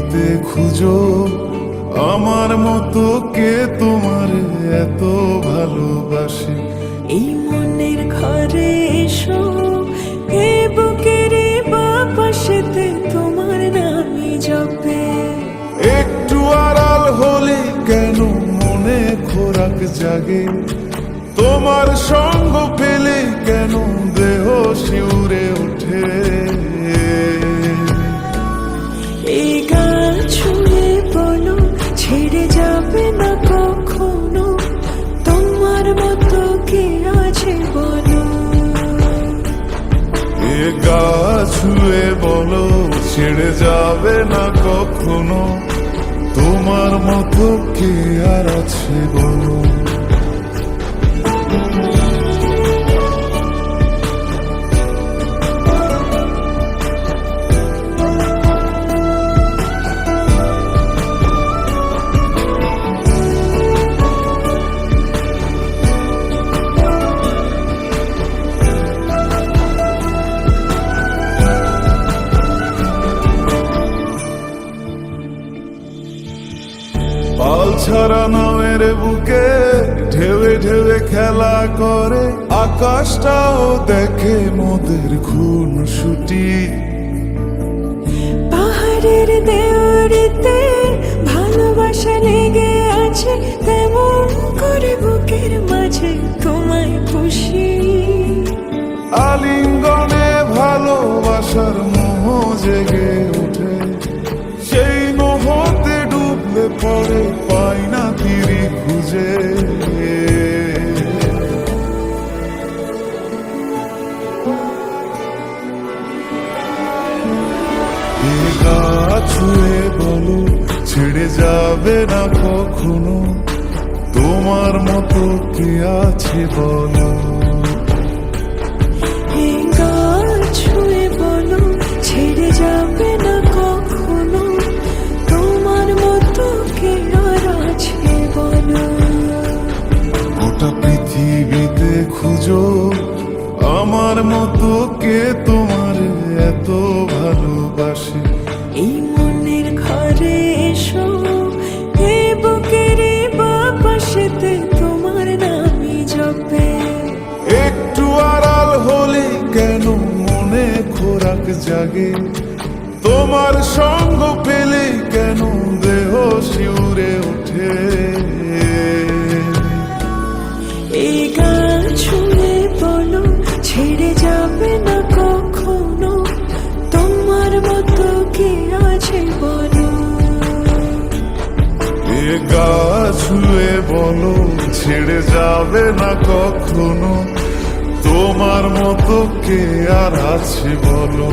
পৃথিবীতে খুঁজো আমার মতো কে তোমার এত ভালোবাসে। এই মনের ঘরে এসো, এ বুকের বাপাশেতে তোমার নামই জপে। একটু আড়াল হলে কেন মনে খোরাক জাগে, তোমার সঙ্গ পেলে কেন দেহ শিউরে ওঠে। এই গান ছুঁয়ে বলো ছেড়ে যাবে না কখনো, তোমার মতো কে আছে বলো। এ গা ছুঁয়ে বলো ছেড়ে যাবে না কখনো, তোমার মতো কে আর আছে বলো। পাল ছাড়া নামের বুকে ঢেউে ঢেউে খেলা করে, আকাশটাও দেখে মোদের খুন ছুটি। পাহাড়ের দেওয়ারিতে ভালোবাসা লেগে আছে, তেমন করে বুকের মাঝে তোমায় খুশি। আলিঙ্গনে ভালোবাসার মোহ জেগে ওঠে, সেই মোহতে ডুবলে পরে পাই না তীরে খুঁজে। এ গা ছুঁয়ে বলো ছেড়ে যাবে না কখনো, তোমার মতো কে আছে বলো। এই গান ছুঁয়ে বলো ছেড়ে যাবে না কখনো, তোমার মতো কে আর আছে বলো। গোটা পৃথিবীতে খুঁজো আমার মতো কে তোমার এত ভালোবাসে। এই মনের ঘরে এসো, এ বুকের বাপাশেতে তোমার নামই জপে। একটু আড়াল হলে কেন মনে খোরাক জাগে, তোমার সঙ্গ পেলে কেন দেহ শিউরে ওঠে। এই গান ছুঁয়ে বলো ছেড়ে যাবে না কখনো, তোমার মতো কে আছে বলো। এ গা ছুঁয়ে বলো ছেড়ে যাবে না কখনো, তোমার মতো কে আর আছে বলো।